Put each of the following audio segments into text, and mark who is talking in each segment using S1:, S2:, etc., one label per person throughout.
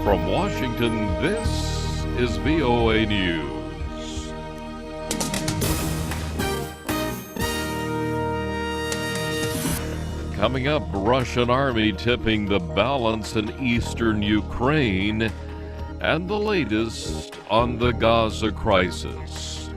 S1: From Washington, this is VOA News. Coming up, Russian army tipping the balance in eastern Ukraine, and the latest on the Gaza crisis.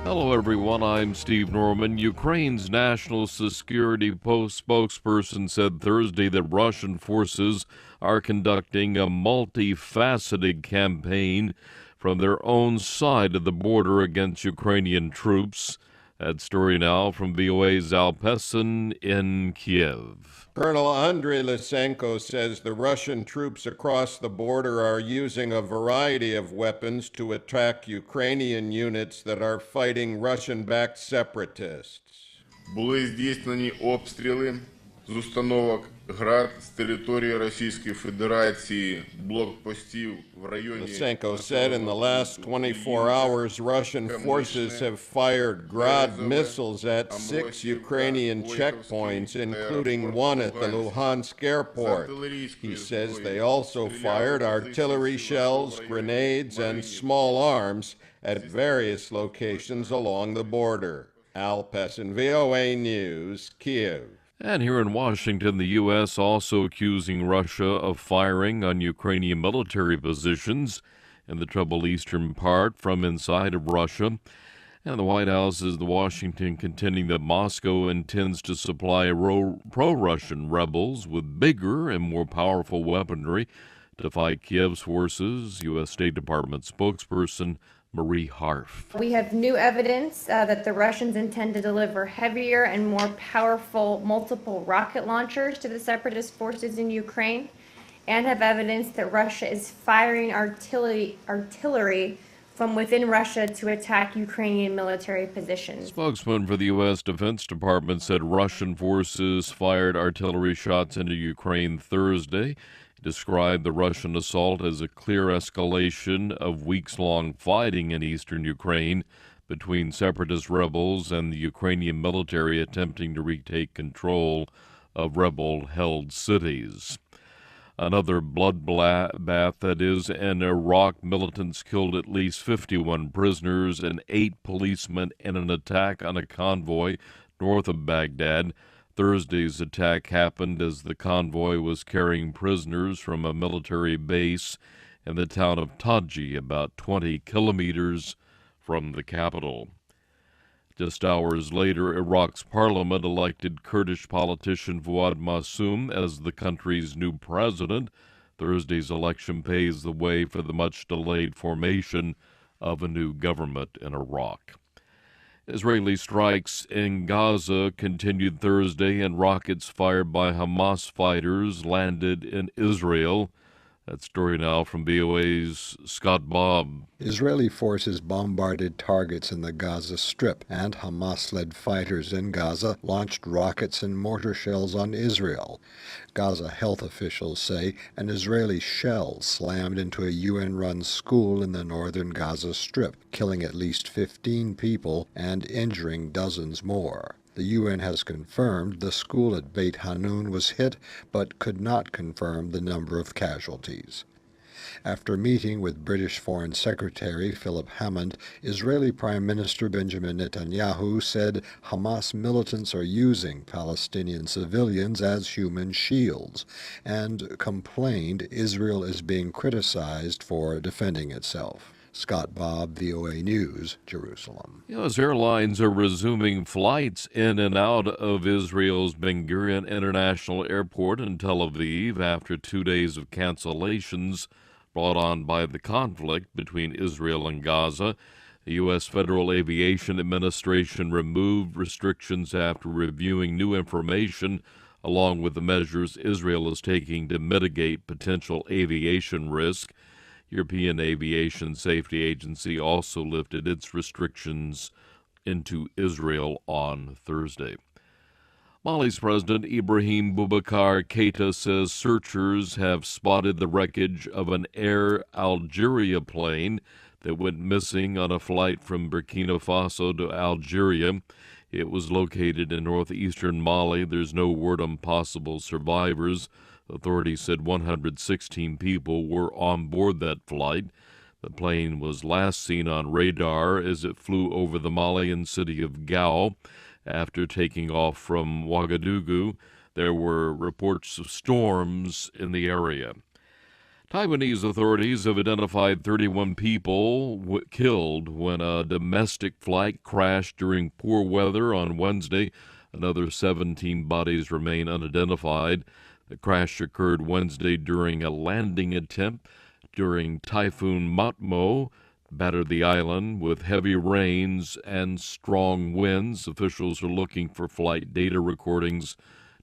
S1: Hello everyone, I'm Steve Norman. Ukraine's national security spokesperson said Thursday that Russian forces are conducting a multi-faceted campaign from their own side of the border against Ukrainian troops. That story now from VOA's Pessin in Kyiv.
S2: Colonel Andriy Lysenko says the Russian troops across the border are using a variety of weapons to attack Ukrainian units that are fighting Russian-backed separatists.
S3: Були здійснені обстріли з установок Grad з території Російської Федерації, блокпостів в районі.
S2: Lysenko said in the last 24 hours, Russian forces have fired Grad missiles at 6 Ukrainian checkpoints, including one at the Luhansk airport. He says they also fired artillery shells, grenades, and small arms at various locations along the border. Pessin, VOA News, Kyiv.
S1: And here in Washington, the U.S. also accusing Russia of firing on Ukrainian military positions in the troubled eastern part from inside of Russia. And the White House is the Washington contending that Moscow intends to supply pro-Russian rebels with bigger and more powerful weaponry to fight Kyiv's forces. U.S. State Department spokesperson Marie Harf.
S4: We have new evidence that the Russians intend to deliver heavier and more powerful multiple rocket launchers to the separatist forces in Ukraine, and have evidence that Russia is firing artillery from within Russia to attack Ukrainian military positions.
S1: Spokesman for the U.S. Defense Department said Russian forces fired artillery shots into Ukraine Thursday. Described the Russian assault as a clear escalation of weeks-long fighting in eastern Ukraine between separatist rebels and the Ukrainian military attempting to retake control of rebel-held cities. Another bloodbath that is in Iraq. Militants killed at least 51 prisoners and 8 policemen in an attack on a convoy north of Baghdad. Thursday's attack happened as the convoy was carrying prisoners from a military base in the town of Taji, about 20 kilometers from the capital. Just hours later, Iraq's parliament elected Kurdish politician Fuad Massoum as the country's new president. Thursday's election paves the way for the much-delayed formation of a new government in Iraq. Israeli strikes in Gaza continued Thursday, and rockets fired by Hamas fighters landed in Israel. That story now from VOA's Scott Bob.
S5: Israeli forces bombarded targets in the Gaza Strip, and Hamas-led fighters in Gaza launched rockets and mortar shells on Israel. Gaza health officials say an Israeli shell slammed into a UN-run school in the northern Gaza Strip, killing at least 15 people and injuring dozens more. The UN has confirmed the school at Beit Hanun was hit, but could not confirm the number of casualties. After meeting with British Foreign Secretary Philip Hammond, Israeli Prime Minister Benjamin Netanyahu said Hamas militants are using Palestinian civilians as human shields, and complained Israel is being criticized for defending itself. Scott Bob, VOA News, Jerusalem.
S1: U.S. airlines are resuming flights in and out of Israel's Ben Gurion International Airport in Tel Aviv after 2 days of cancellations brought on by the conflict between Israel and Gaza. The U.S. Federal Aviation Administration removed restrictions after reviewing new information along with the measures Israel is taking to mitigate potential aviation risk. European Aviation Safety Agency also lifted its restrictions into Israel on Thursday. Mali's President Ibrahim Boubacar Keïta says searchers have spotted the wreckage of an Air Algeria plane that went missing on a flight from Burkina Faso to Algeria. It was located in northeastern Mali. There's no word on possible survivors. Authorities said 116 people were on board that flight. The plane was last seen on radar as it flew over the Malian city of Gao. After taking off from Ouagadougou, there were reports of storms in the area. Taiwanese authorities have identified 31 people killed when a domestic flight crashed during poor weather on Wednesday. Another 17 bodies remain unidentified. The crash occurred Wednesday during a landing attempt during Typhoon Matmo battered the island with heavy rains and strong winds. Officials are looking for flight data recordings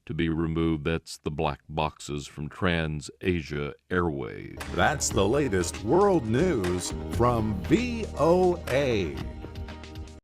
S1: to be removed. That's the black boxes from Trans-Asia Airways.
S6: That's the latest world news from VOA.